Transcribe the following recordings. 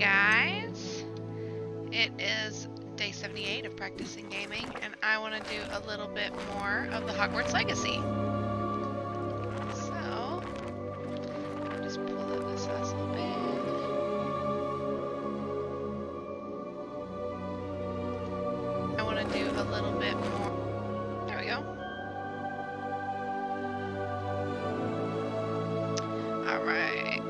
guys. It is day 78 of practicing gaming, and I want to do a little bit more of the Hogwarts Legacy. So, I'll just pull up this last little bit. I want to do a little bit more. There we go. All right.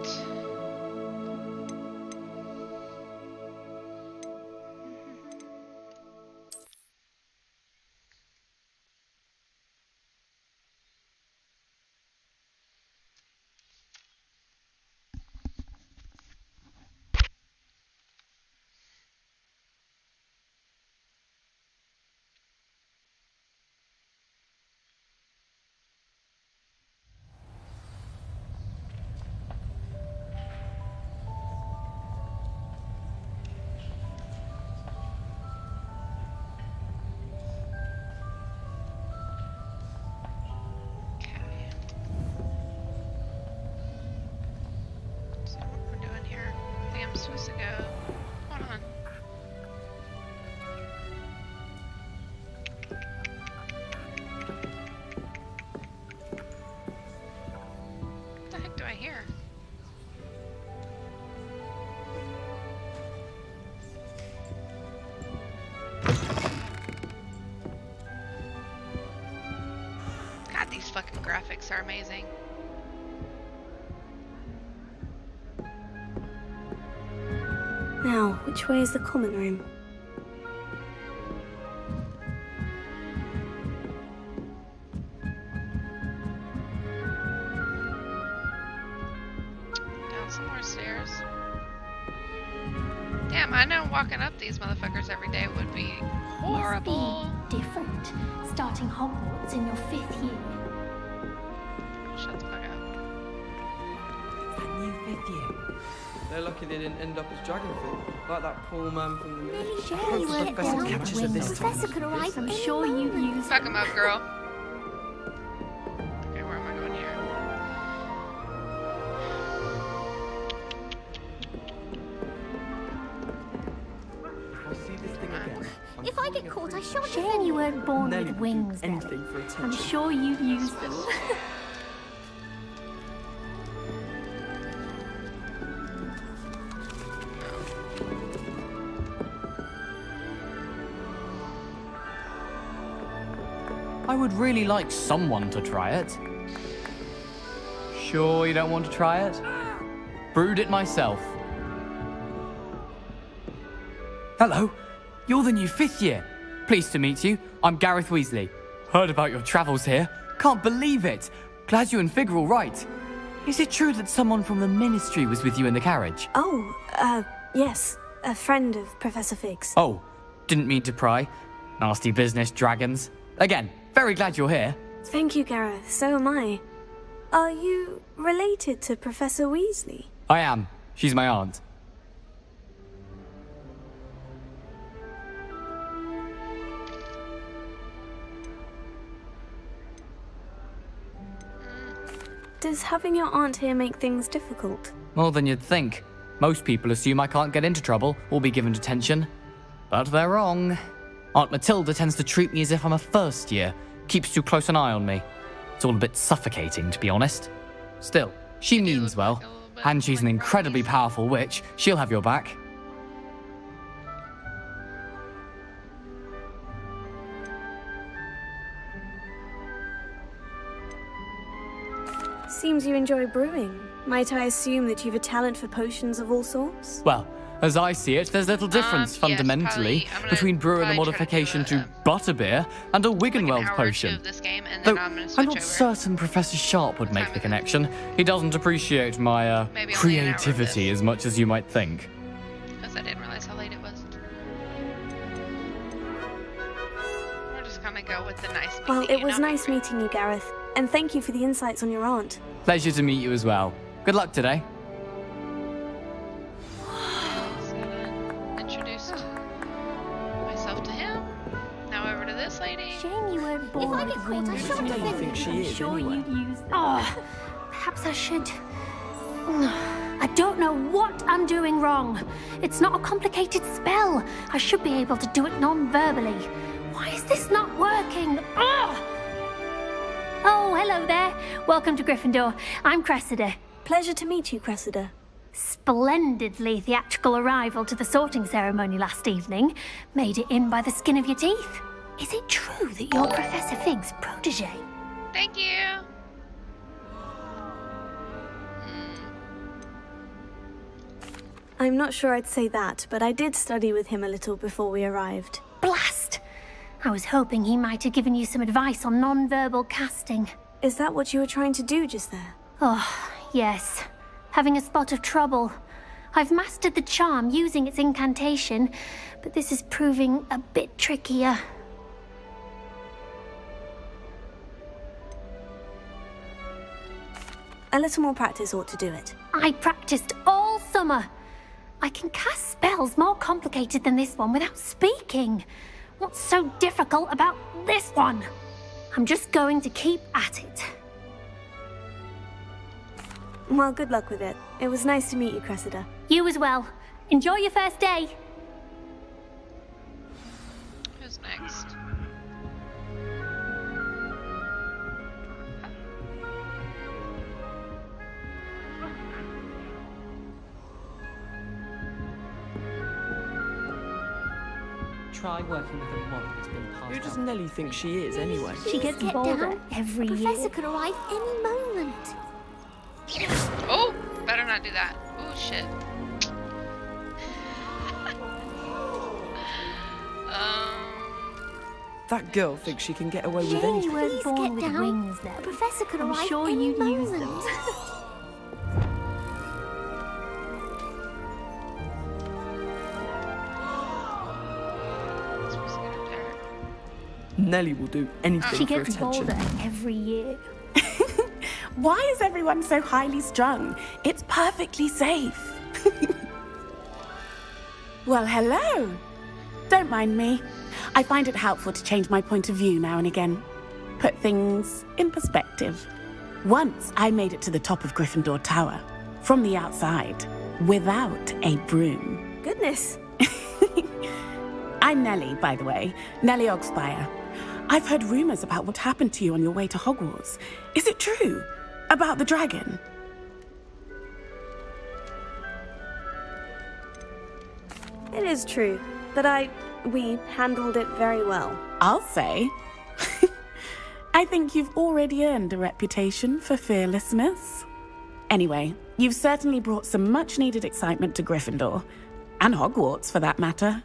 Supposed to go. Hold on. What the heck do I hear? God, these fucking graphics are amazing. Now, which way is the common room? Down some more stairs. Damn, I know walking up these motherfuckers every day would be horrible. Must be different, starting Hogwarts in your 5th year. Shut the fuck up. That new 5th year. They're lucky they didn't end up as Dragonfly, like that poor man from the Really sure you weren't there when the professor could arrive. I'm sure you've used. Fuck him up, girl. Okay, where am I going here? I see this thing again. If I get caught, I shan't. Shame you weren't born with wings. Then. Anything for attention. I'm sure you've used them. I would really like someone to try it. Sure you don't want to try it? Brewed it myself. Hello, you're the new 5th year. Pleased to meet you. I'm Gareth Weasley. Heard about your travels here. Can't believe it. Glad you and Fig are all right. Is it true that someone from the Ministry was with you in the carriage? Oh, yes. A friend of Professor Fig's. Oh, didn't mean to pry. Nasty business, dragons. Again, very glad you're here. Thank you, Gareth. So am I. Are you related to Professor Weasley? I am. She's my aunt. Does having your aunt here make things difficult? More than you'd think. Most people assume I can't get into trouble or be given detention. But they're wrong. Aunt Matilda tends to treat me as if I'm a first year. Keeps too close an eye on me. It's all a bit suffocating, to be honest. Still, she means well. And she's an incredibly powerful witch. She'll have your back. Seems you enjoy brewing. Might I assume that you've a talent for potions of all sorts? Well, as I see it, there's little difference Yes, fundamentally probably. between brewing a probably try to do modification to butterbeer and a Wiggenweld hour or two potion. of this game, and Though then I'm gonna I'm switch not over. certain Professor Sharp would make time the is it? connection. He doesn't appreciate my Maybe only an hour of creativity this. as much as you might think. Because I didn't realize how late it was. We're just gonna go with the nice meeting. Well, it you, was not nice me. meeting you, Gareth. And thank you for the insights on your aunt. Pleasure to meet you as well. Good luck today. Just gonna introduce myself to him. Now over to this lady. Shame you weren't born with wings. I think she I'm is, sure anyway. you'd use them. Oh, perhaps I should. I don't know what I'm doing wrong. It's not a complicated spell. I should be able to do it non-verbally. Why is this not working? Ugh! Oh, hello there. Welcome to Gryffindor. I'm Cressida. Pleasure to meet you, Cressida. Splendidly theatrical arrival to the sorting ceremony last evening. Made it in by the skin of your teeth. Is it true that you're Professor Fig's protege? Thank you. I'm not sure I'd say that, but I did study with him a little before we arrived. Blast! I was hoping he might have given you some advice on non-verbal casting. Is that what you were trying to do just there? Oh, yes. Having a spot of trouble. I've mastered the charm using its incantation, but this is proving a bit trickier. A little more practice ought to do it. I practiced all summer. I can cast spells more complicated than this one without speaking. What's so difficult about this one? I'm just going to keep at it. Well, good luck with it. It was nice to meet you, Cressida. You as well. Enjoy your first day. Who's next? Try working with a wand that's been passed Who does down. Nelly think she is, anyway? She gets Get bolder down. every The year. professor could arrive any moment. Oh, better not do that. Oh shit. That girl thinks she can get away with You anything. weren't Please born get with down. wings, The though. professor could I'm arrive sure any you'd use them. moment. Supposed to get her there. Nelly will do anything She for gets attention. bolder every year. Why is everyone so highly strung? It's perfectly safe. Well, hello. Don't mind me. I find it helpful to change my point of view now and again. Put things in perspective. Once I made it to the top of Gryffindor Tower, from the outside, without a broom. Goodness. I'm Nellie, by the way. Nellie Ogspire. I've heard rumors about what happened to you on your way to Hogwarts. Is it true? About the dragon? It is true that we handled it very well. I'll say. I think you've already earned a reputation for fearlessness. Anyway, you've certainly brought some much-needed excitement to Gryffindor. And Hogwarts, for that matter.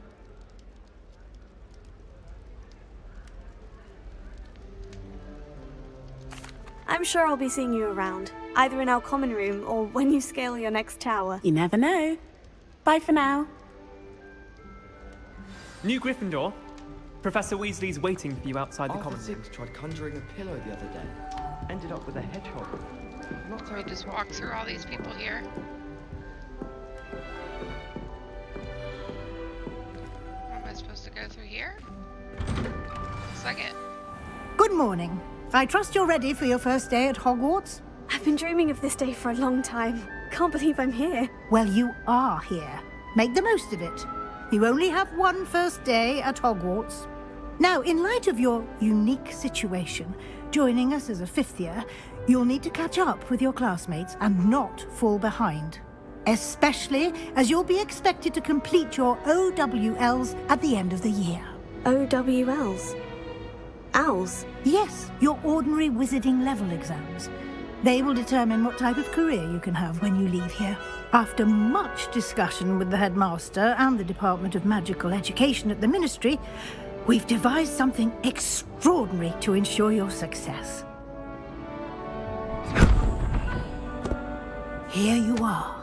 I'm sure I'll be seeing you around, either in our common room or when you scale your next tower. You never know. Bye for now. New Gryffindor. Professor Weasley's waiting for you outside the Arthur common room. Six tried conjuring a pillow the other day. Ended up with a hedgehog. Not So we just walk through all these people here. Am I supposed to go through here? Looks like it. Good morning. I trust you're ready for your first day at Hogwarts? I've been dreaming of this day for a long time. Can't believe I'm here. Well, you are here. Make the most of it. You only have one first day at Hogwarts. Now, in light of your unique situation, joining us as a fifth year, you'll need to catch up with your classmates and not fall behind. Especially as you'll be expected to complete your OWLs at the end of the year. OWLs? Owls? Yes, your ordinary wizarding level exams. They will determine what type of career you can have when you leave here. After much discussion with the headmaster and the Department of Magical Education at the Ministry, we've devised something extraordinary to ensure your success. Here you are.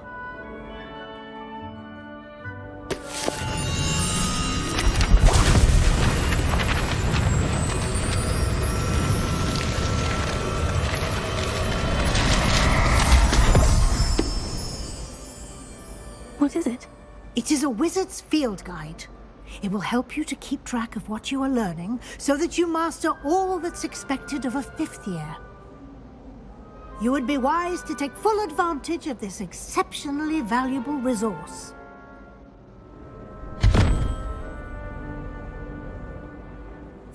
What is it? It is a wizard's field guide. It will help you to keep track of what you are learning so that you master all that's expected of a fifth year. you would be wise to take full advantage of this exceptionally valuable resource.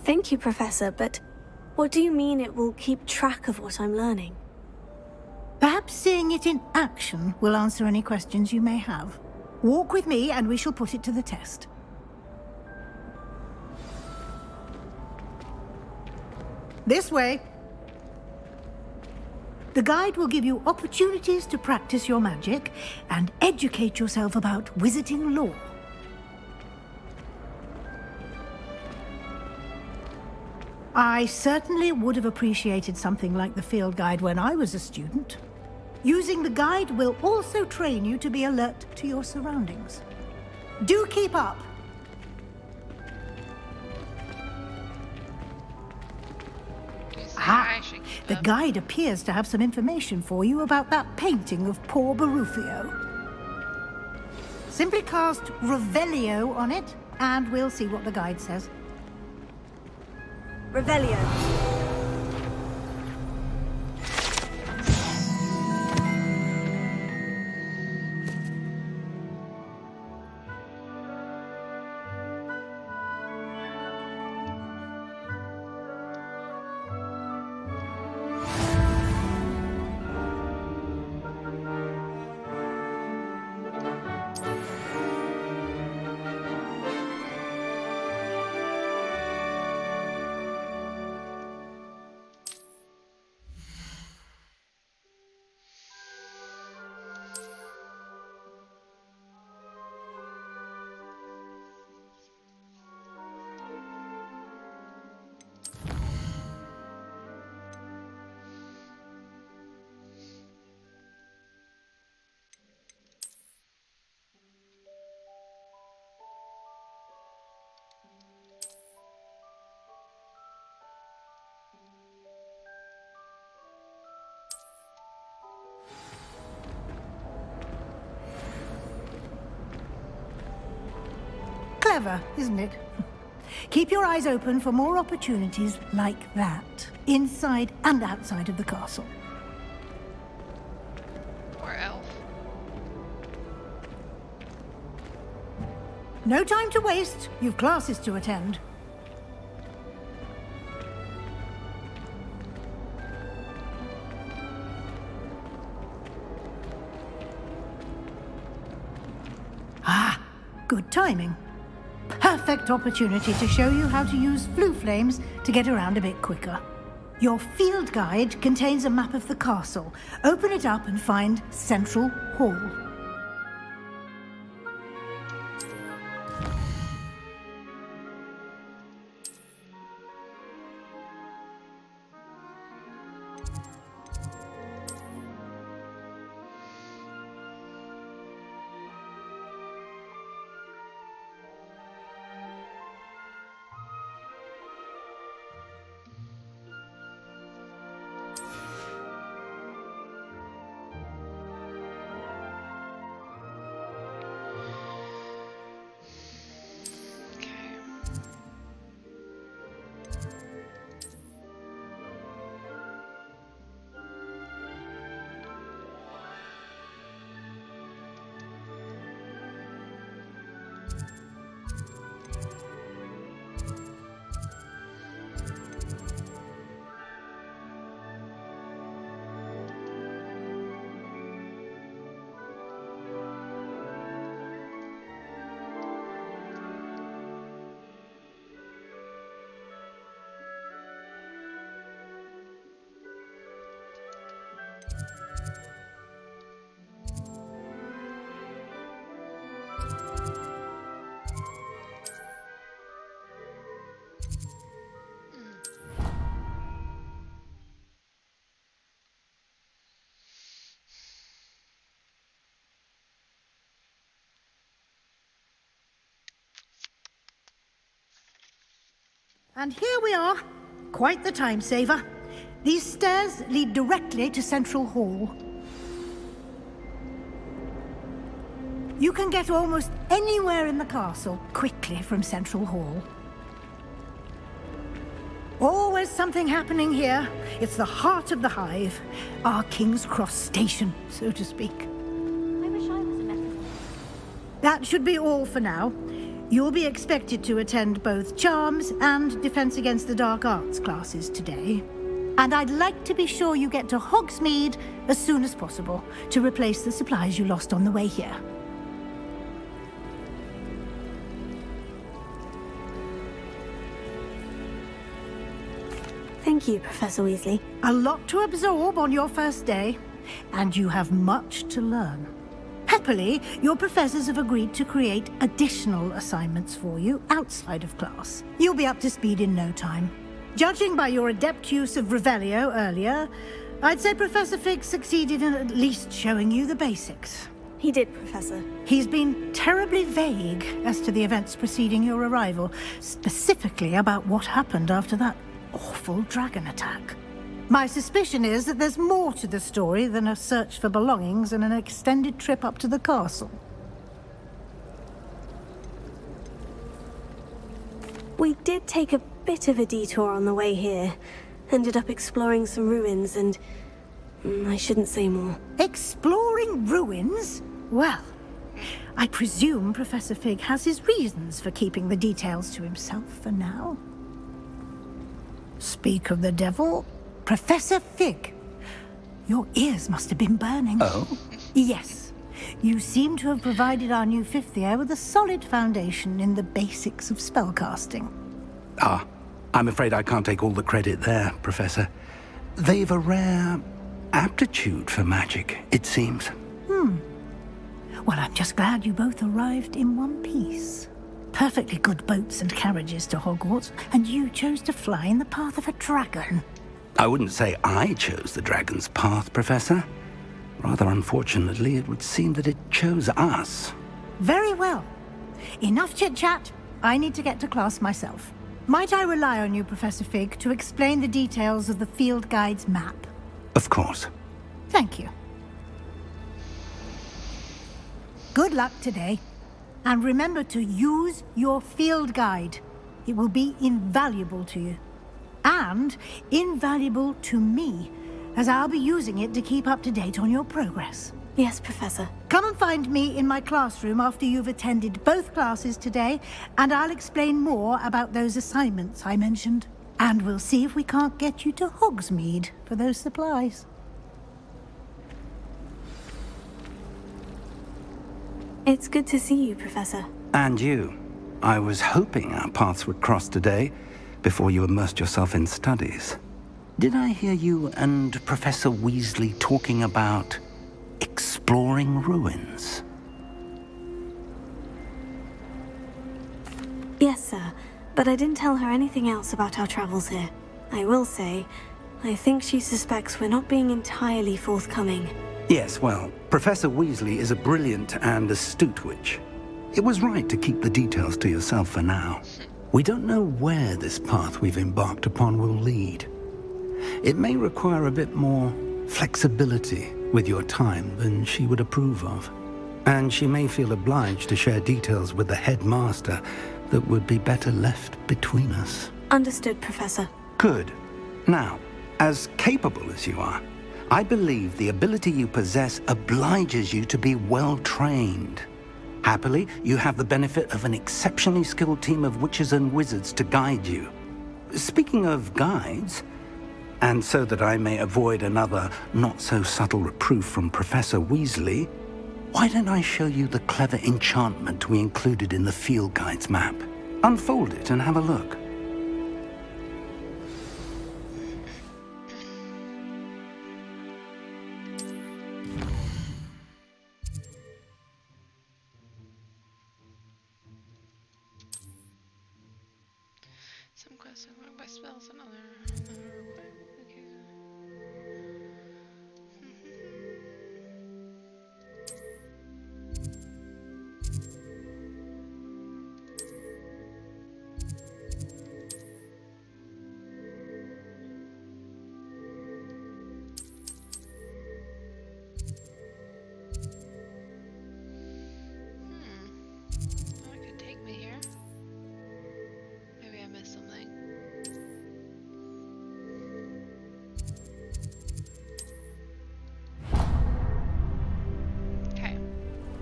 Thank you, Professor, but what do you mean it will keep track of what I'm learning? Perhaps seeing it in action will answer any questions you may have. Walk with me and we shall put it to the test. This way. The guide will give you opportunities to practice your magic and educate yourself about wizarding lore. I certainly would have appreciated something like the field guide when I was a student. Using the guide will also train you to be alert to your surroundings. Do keep up! The guide appears to have some information for you about that painting of poor Barufio. Simply cast Revelio on it, and we'll see what the guide says. Revelio. Clever, isn't it? Keep your eyes open for more opportunities like that, inside and outside of the castle. Poor elf. No time to waste. You've classes to attend. Ah, good timing. Perfect opportunity to show you how to use flue flames to get around a bit quicker. Your field guide contains a map of the castle. Open it up and find Central Hall. And here we are. Quite the time saver. These stairs lead directly to Central Hall. You can get almost anywhere in the castle quickly from Central Hall. Always always something happening here. It's the heart of the hive. Our King's Cross station, so to speak. I wish I was a method. That should be all for now. You'll be expected to attend both Charms and Defense Against the Dark Arts classes today. And I'd like to be sure you get to Hogsmeade as soon as possible to replace the supplies you lost on the way here. Thank you, Professor Weasley. A lot to absorb on your first day, and you have much to learn. Happily, your professors have agreed to create additional assignments for you outside of class. You'll be up to speed in no time. Judging by your adept use of Revelio earlier, I'd say Professor Fig succeeded in at least showing you the basics. He did, Professor. He's been terribly vague as to the events preceding your arrival, specifically about what happened after that awful dragon attack. My suspicion is that there's more to the story than a search for belongings and an extended trip up to the castle. We did take a bit of a detour on the way here. Ended up exploring some ruins and... I shouldn't say more. Exploring ruins? Well, I presume Professor Fig has his reasons for keeping the details to himself for now. Speak of the devil, Professor Fig. Your ears must have been burning. Oh? Yes. You seem to have provided our new fifth year with a solid foundation in the basics of spellcasting. Ah, I'm afraid I can't take all the credit there, Professor. They've a rare aptitude for magic, it seems. Well, I'm just glad you both arrived in one piece. Perfectly good boats and carriages to Hogwarts, and you chose to fly in the path of a dragon. I wouldn't say I chose the dragon's path, Professor. Rather unfortunately, it would seem that it chose us. Very well. Enough chit-chat. I need to get to class myself. Might I rely on you, Professor Fig, to explain the details of the field guide's map? Of course. Thank you. Good luck today. And remember to use your field guide. It will be invaluable to you. And invaluable to me, as I'll be using it to keep up to date on your progress. Yes, Professor. Come and find me in my classroom after you've attended both classes today, and I'll explain more about those assignments I mentioned. And we'll see if we can't get you to Hogsmeade for those supplies. It's good to see you, Professor. And you. I was hoping our paths would cross today, before you immersed yourself in studies. Did I hear you and Professor Weasley talking about exploring ruins? Yes, sir. But I didn't tell her anything else about our travels here. I will say, I think she suspects we're not being entirely forthcoming. Yes, well, Professor Weasley is a brilliant and astute witch. It was right to keep the details to yourself for now. We don't know where this path we've embarked upon will lead. It may require a bit more flexibility with your time than she would approve of. And she may feel obliged to share details with the headmaster that would be better left between us. Understood, Professor. Good. Now, as capable as you are, I believe the ability you possess obliges you to be well trained. Happily, you have the benefit of an exceptionally skilled team of witches and wizards to guide you. Speaking of guides, and so that I may avoid another not-so-subtle reproof from Professor Weasley, why don't I show you the clever enchantment we included in the field guide's map? Unfold it and have a look. Some quests are marked by spells and other okay. That could take me here. Maybe I missed something.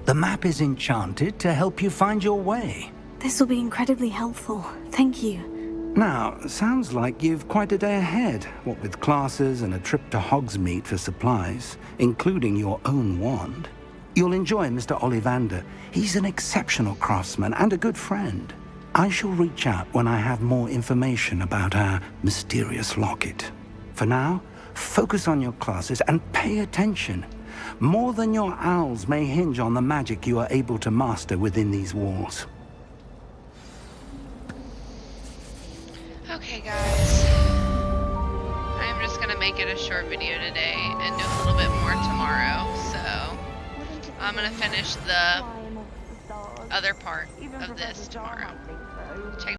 The map is enchanted to help you find your way. This will be incredibly helpful. Thank you. Now, sounds like you've quite a day ahead, what with classes and a trip to Hogsmeade for supplies, including your own wand. You'll enjoy Mr. Ollivander. He's an exceptional craftsman and a good friend. I shall reach out when I have more information about our mysterious locket. For now, focus on your classes and pay attention. More than your owls may hinge on the magic you are able to master within these walls. Okay, guys. I'm just gonna make it a short video today and do a little bit more tomorrow. So I'm gonna finish the other part of this tomorrow.